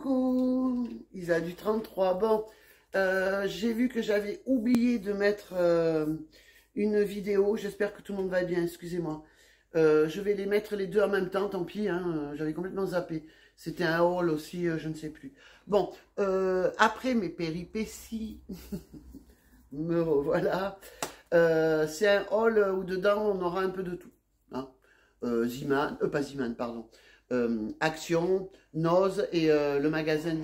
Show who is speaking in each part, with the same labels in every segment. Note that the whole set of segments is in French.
Speaker 1: Coucou Isa du 33. Bon, j'ai vu que j'avais oublié de mettre une vidéo. J'espère que tout le monde va bien, excusez-moi. Je vais les mettre les deux en même temps, tant pis, hein, j'avais complètement zappé. C'était un haul aussi, je ne sais plus. Bon, après mes péripéties, me revoilà. C'est un haul où dedans on aura un peu de tout. Hein. Ziman, pas Ziman, pardon. Action, Nose et le magasin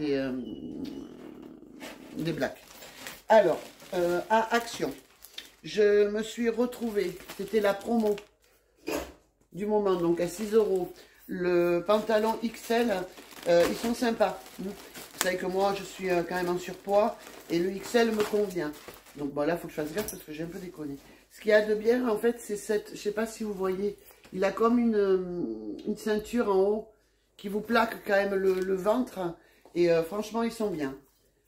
Speaker 1: des Blacks. Alors, à Action, je me suis retrouvée, c'était la promo du moment, donc à 6 €. Le pantalon XL, ils sont sympas. Vous savez que moi, je suis quand même en surpoids et le XL me convient. Donc bon, là, il faut que je fasse gaffe parce que j'ai un peu déconné. Ce qu'il y a de bien, en fait, c'est cette, je sais pas si vous voyez, il a comme une ceinture en haut qui vous plaque quand même le ventre. Et franchement, ils sont bien.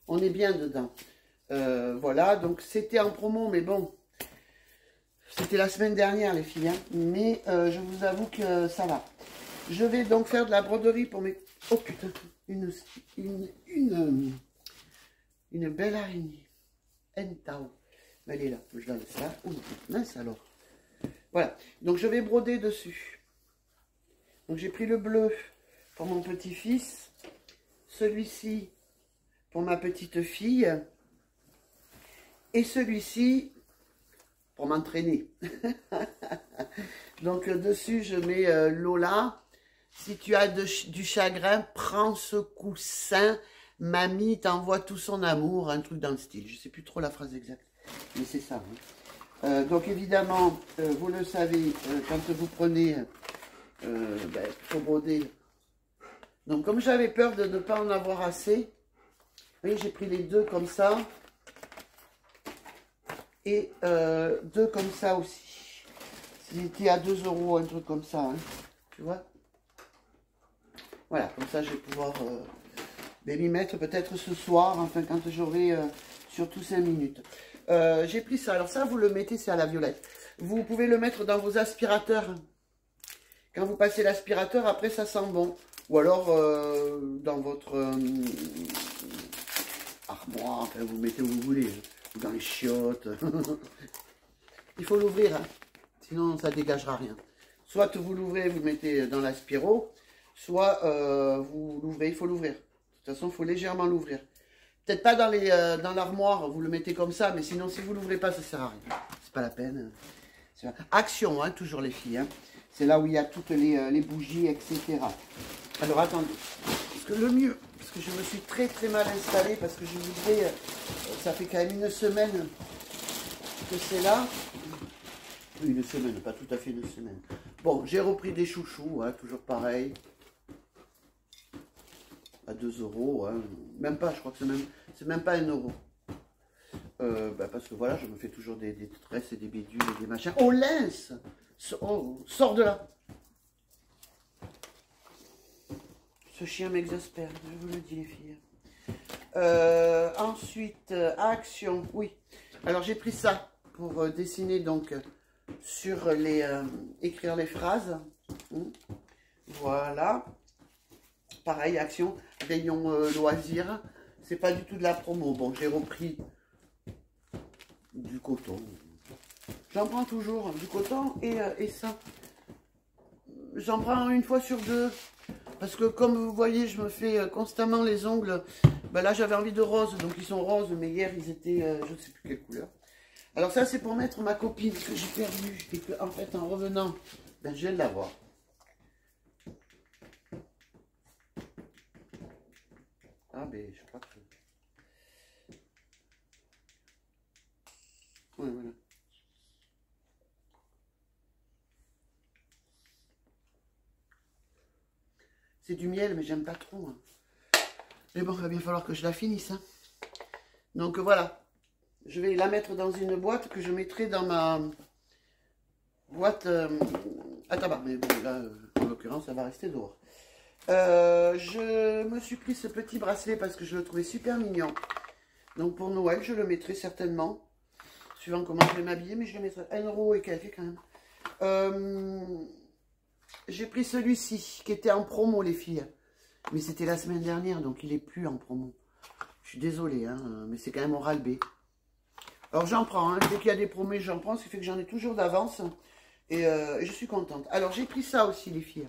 Speaker 1: On est bien dedans. Voilà, donc c'était en promo, mais bon, c'était la semaine dernière, les filles. Hein, mais je vous avoue que ça va. Je vais donc faire de la broderie pour mes... Oh putain, une belle araignée. Entao. Elle est là, je la laisse là. Oh, mince alors. Voilà, donc je vais broder dessus. Donc j'ai pris le bleu pour mon petit-fils, celui-ci pour ma petite fille, et celui-ci pour m'entraîner. Donc dessus je mets Lola. Si tu as du chagrin, prends ce coussin. Mamie t'envoie tout son amour, un truc dans le style. Je sais plus trop la phrase exacte, mais c'est ça. Hein. Donc évidemment, vous le savez, quand vous prenez, faut broder. Donc comme j'avais peur de ne pas en avoir assez, vous voyez, j'ai pris les deux comme ça. Et deux comme ça aussi. C'était à 2 €, un truc comme ça. Hein, tu vois. Voilà, comme ça je vais pouvoir m'y mettre peut-être ce soir, enfin quand j'aurai surtout 5 minutes. J'ai pris ça. Alors ça, vous le mettez, c'est à la violette. Vous pouvez le mettre dans vos aspirateurs. Quand vous passez l'aspirateur, après ça sent bon. Ou alors dans votre armoire, enfin vous mettez où vous voulez. Ou dans les chiottes. Il faut l'ouvrir, hein. Sinon ça dégagera rien. Soit vous l'ouvrez, vous le mettez dans l'aspiro, soit vous l'ouvrez, il faut l'ouvrir. De toute façon, il faut légèrement l'ouvrir. Peut-être pas dans l'armoire, vous le mettez comme ça, mais sinon, si vous ne l'ouvrez pas, ça ne sert à rien. C'est pas la peine. Action, hein, toujours les filles. Hein. C'est là où il y a toutes les bougies, etc. Alors, attendez. Parce que le mieux, parce que je me suis très mal installée, parce que je voudrais, ça fait quand même une semaine que c'est là. Une semaine, pas tout à fait une semaine. Bon, j'ai repris des chouchous, hein, toujours pareil. À 2 €, hein. Même pas, je crois que c'est même pas 1 €. Parce que voilà, je me fais toujours des tresses et des bidules et des machins. Oh, lince! Oh, sors de là! Ce chien m'exaspère, je vous le dis, les filles. Ensuite, action, oui. Alors, j'ai pris ça pour dessiner, donc, sur écrire les phrases. Voilà. Pareil, action, rayon loisirs. C'est pas du tout de la promo. Bon, j'ai repris du coton. J'en prends toujours du coton et ça. J'en prends une fois sur deux. Parce que comme vous voyez, je me fais constamment les ongles. Ben là, j'avais envie de rose. Donc, ils sont roses. Mais hier, ils étaient, je ne sais plus quelle couleur. Alors, ça, c'est pour mettre ma copine que j'ai perdue. Et que, en fait, en revenant, ben, je vais l'avoir. Ah, ben, je crois que... Ouais, voilà. C'est du miel, mais j'aime pas trop. Hein. Mais bon, il va bien falloir que je la finisse. Hein. Donc, voilà. Je vais la mettre dans une boîte que je mettrai dans ma boîte à tabac. Mais bon, là, en l'occurrence, ça va rester dehors. Je me suis pris ce petit bracelet parce que je le trouvais super mignon. Donc pour Noël, je le mettrai certainement. Suivant comment je vais m'habiller, mais je le mettrai 1 € et quelques quand même. J'ai pris celui-ci qui était en promo, les filles. Mais c'était la semaine dernière, donc il est plus en promo. Je suis désolée, hein, mais c'est quand même au ras-le-bas. Alors j'en prends, hein, dès qu'il y a des promos, j'en prends, ce qui fait que j'en ai toujours d'avance. Et je suis contente. Alors j'ai pris ça aussi, les filles.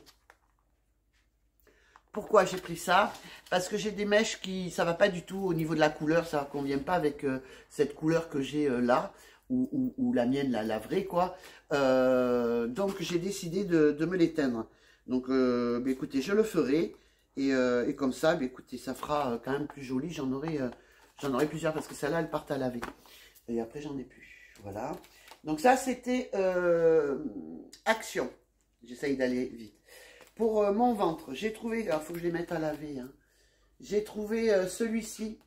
Speaker 1: Pourquoi j'ai pris ça? Parce que j'ai des mèches qui, ça va pas du tout au niveau de la couleur, ça ne convient pas avec cette couleur que j'ai là, ou la mienne, la vraie, quoi. Donc j'ai décidé de me l'éteindre. Donc bah, écoutez, je le ferai. Et comme ça, bah, écoutez, ça fera quand même plus joli. J'en aurai plusieurs parce que celles-là, elles partent à laver. Et après, j'en ai plus. Voilà. Donc ça, c'était Action. J'essaye d'aller vite. Pour mon ventre, j'ai trouvé, alors il faut que je les mette à laver, hein. J'ai trouvé celui-ci.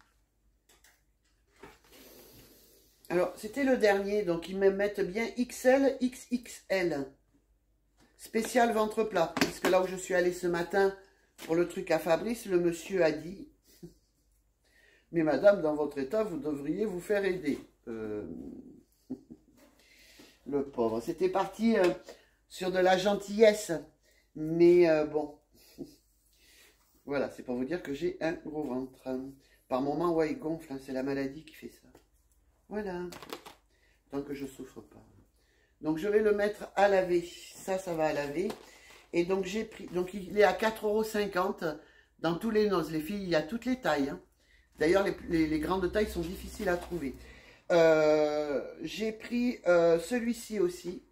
Speaker 1: Alors, c'était le dernier, donc ils me mettent bien XL, XXL. Spécial ventre plat. Puisque là où je suis allée ce matin pour le truc à Fabrice, le monsieur a dit, mais madame, dans votre état, vous devriez vous faire aider. Le pauvre. C'était parti sur de la gentillesse. Mais bon, voilà, c'est pour vous dire que j'ai un gros ventre. Par moment, ouais, il gonfle, hein, c'est la maladie qui fait ça. Voilà, tant que je souffre pas. Donc, je vais le mettre à laver. Ça va à laver. Et donc, j'ai pris, donc il est à 4,50 € dans tous les noces. Les filles, il y a toutes les tailles, hein. D'ailleurs, les grandes tailles sont difficiles à trouver. J'ai pris celui-ci aussi.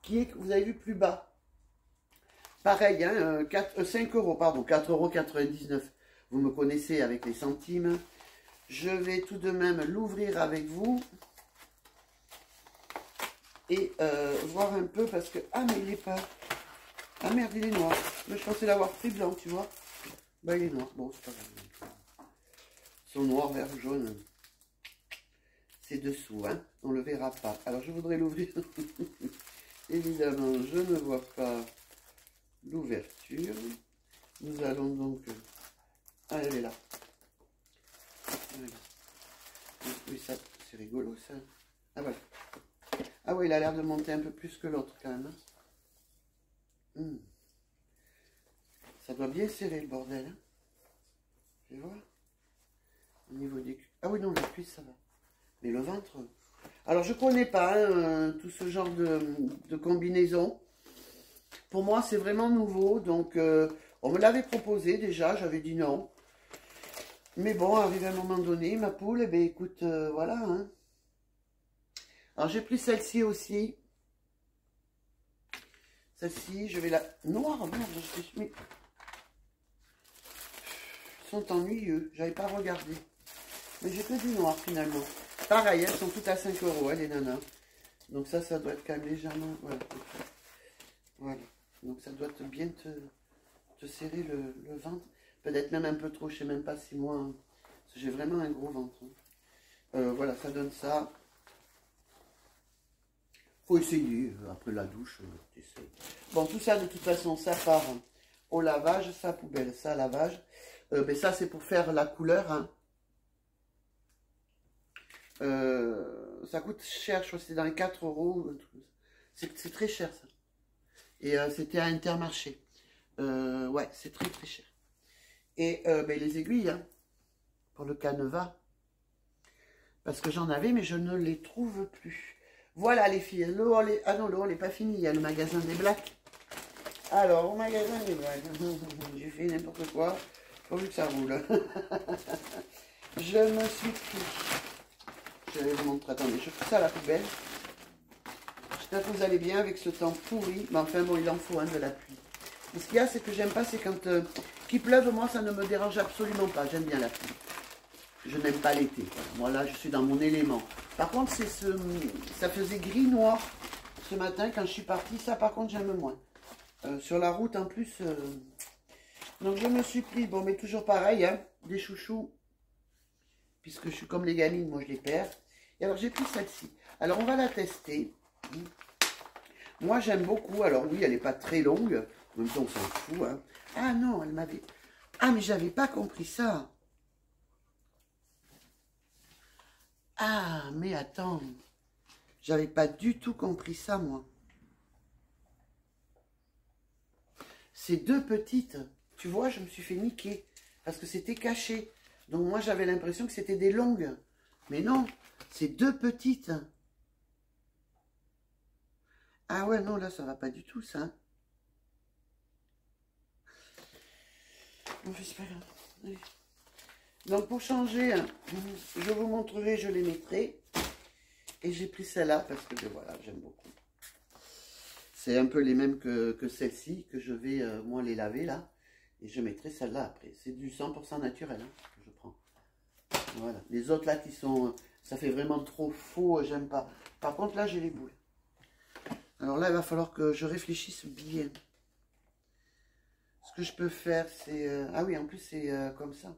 Speaker 1: Qui est, vous avez vu, plus bas. Pareil, hein, 5 €, pardon, 4,99 €. Vous me connaissez avec les centimes. Je vais tout de même l'ouvrir avec vous. Et voir un peu parce que... Ah, mais il n'est pas... Ah merde, il est noir. Mais je pensais l'avoir pris blanc, tu vois. Bah, il est noir. Bon, c'est pas grave. Ils sont noirs, vert, jaune. C'est dessous, hein. On ne le verra pas. Alors, je voudrais l'ouvrir. Évidemment, je ne vois pas l'ouverture. Nous allons donc... Ah, elle est là. Voilà. Oui, ça, c'est rigolo, ça. Ah, voilà. Ah oui, il a l'air de monter un peu plus que l'autre, quand même. Hein. Ça doit bien serrer, le bordel. Hein. Je vais voir. Au niveau des... Ah oui, non, la cuisse, ça va. Mais le ventre... Alors, je ne connais pas hein, tout ce genre de combinaison. Pour moi, c'est vraiment nouveau. Donc, on me l'avait proposé déjà. J'avais dit non. Mais bon, arrivé à un moment donné, ma poule, eh bien, écoute, voilà. Hein. Alors, j'ai pris celle-ci aussi. Celle-ci, je vais la... Noire, merde, je suis... Mais... Ils sont ennuyeux. J'avais pas regardé. Mais j'ai que du noir, finalement. Pareil, elles sont toutes à 5 €, hein, les nanas. Donc ça doit être quand même légèrement... Voilà. Voilà. Donc ça doit bien te serrer le ventre. Peut-être même un peu trop, je sais même pas si moi... Hein, parce que j'ai vraiment un gros ventre. Hein. Voilà, ça donne ça. Faut essayer. Après la douche, t'essayes. Bon, tout ça, de toute façon, ça part au lavage. Ça, poubelle, ça, lavage. Ben, ça, c'est pour faire la couleur, hein. Ça coûte cher, je crois que c'est dans les 4 €. C'est très cher ça. Et c'était à Intermarché. Ouais, c'est très très cher. Et ben, les aiguilles, hein, pour le canevas. Parce que j'en avais, mais je ne les trouve plus. Voilà les filles. Le haul est... Ah non, le haul n'est pas fini. Il y a le magasin des Blacks. Alors, au magasin des Blacks, j'ai fait n'importe quoi. Pourvu que ça roule. Je me suis pris... Je vais vous montrer, attendez, je fais ça à la poubelle. J'espère que vous allez bien avec ce temps pourri. Mais enfin, bon, il en faut de la pluie. Et ce qu'il y a, c'est que j'aime pas, c'est quand qu'il pleuve, moi, ça ne me dérange absolument pas. J'aime bien la pluie. Je n'aime pas l'été. Moi, là, je suis dans mon élément. Par contre, ça faisait gris-noir ce matin quand je suis partie. Ça, par contre, j'aime moins. Sur la route, en plus... Donc, je me suis pris, bon, mais toujours pareil, hein, des chouchous. Puisque je suis comme les gamines, moi, je les perds. Et alors, j'ai pris celle-ci. Alors, on va la tester. Moi, j'aime beaucoup. Alors, oui, elle n'est pas très longue. En même temps, on s'en fout. Hein. Ah non, elle m'avait... Ah, mais j'avais pas compris ça. Ah, mais attends. J'avais pas du tout compris ça, moi. c'est deux petites. Tu vois, je me suis fait niquer. Parce que c'était caché. Donc moi, j'avais l'impression que c'était des longues. Mais non, c'est deux petites. Ah ouais, non, là, ça va pas du tout, ça. Bon, c'est pas grave. Allez. Donc, pour changer, je vous montrerai, je les mettrai. Et j'ai pris celle-là parce que, voilà, j'aime beaucoup. C'est un peu les mêmes que celle-ci, que je vais, moi, les laver, là. Et je mettrai celle-là après. C'est du 100% naturel, hein, que je prends. Voilà. Les autres, là, qui sont... ça fait vraiment trop faux, j'aime pas. Par contre, là, j'ai les boules. Alors là, il va falloir que je réfléchisse bien. Ce que je peux faire, c'est... ah oui, en plus, c'est comme ça.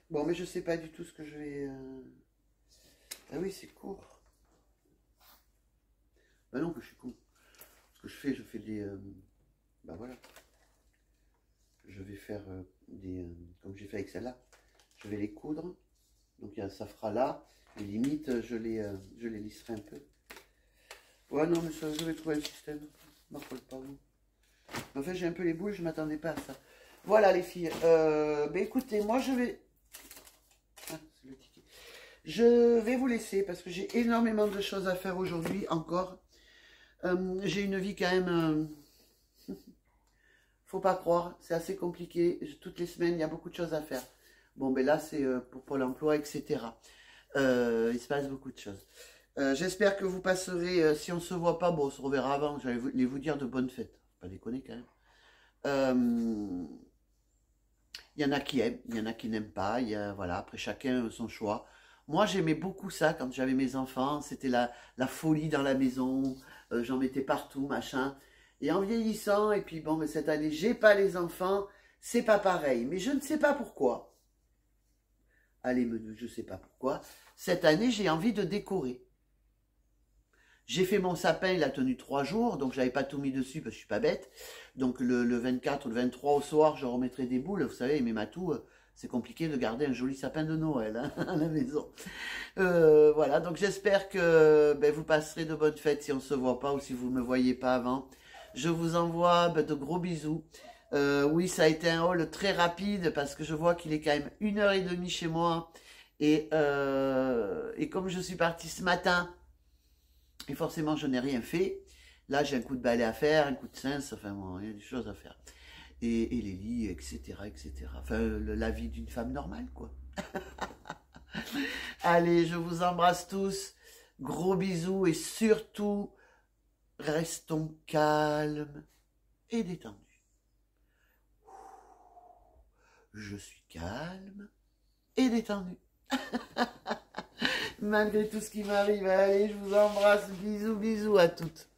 Speaker 1: Bon, mais je sais pas du tout ce que je vais... Ah oui, c'est court. Bah non, que je suis con. Ce que je fais des... bah voilà. Je vais faire des... comme j'ai fait avec celle-là. Je vais les coudre. Donc ça fera là. Et limite, je les lisserai un peu. Ouais, non, mais ça, je vais trouver le système. Je m'en colle pas, vous. En fait, j'ai un peu les boules, je ne m'attendais pas à ça. Voilà, les filles. Ben, écoutez, moi, je vais... Ah, c'est le ticket. Je vais vous laisser parce que j'ai énormément de choses à faire aujourd'hui, encore. J'ai une vie quand même... faut pas croire, c'est assez compliqué. Toutes les semaines, il y a beaucoup de choses à faire. Bon, ben là, c'est pour Pôle emploi, etc. Il se passe beaucoup de choses. J'espère que vous passerez, si on ne se voit pas, bon, on se reverra avant, j'allais vous dire de bonnes fêtes. Pas déconner quand même. Il y en a qui aiment, il y en a qui n'aiment pas. Voilà, après chacun son choix. Moi, j'aimais beaucoup ça quand j'avais mes enfants. C'était la folie dans la maison. J'en mettais partout, machin. Et en vieillissant, et puis bon, mais cette année, j'ai pas les enfants. C'est pas pareil. Mais je ne sais pas pourquoi. Allez, je sais pas pourquoi. Cette année, j'ai envie de décorer. J'ai fait mon sapin, il a tenu 3 jours, donc j'avais pas tout mis dessus parce que je suis pas bête. Donc le 24 ou le 23 au soir, je remettrai des boules. Vous savez, mes matous, c'est compliqué de garder un joli sapin de Noël hein, à la maison. Voilà, donc j'espère que ben, vous passerez de bonnes fêtes si on ne se voit pas ou si vous ne me voyez pas avant. Je vous envoie ben, de gros bisous. Oui, ça a été un haul très rapide parce que je vois qu'il est quand même 1h30 chez moi. Et comme je suis partie ce matin, et forcément, je n'ai rien fait. Là, j'ai un coup de balai à faire, un coup de cince, enfin, bon, il y a des choses à faire. Et les lits, etc., etc. Enfin, la vie d'une femme normale, quoi. Allez, je vous embrasse tous. Gros bisous et surtout, restons calmes et détendus. Je suis calme et détendu. Malgré tout ce qui m'arrive. Allez, je vous embrasse. Bisous, bisous à toutes.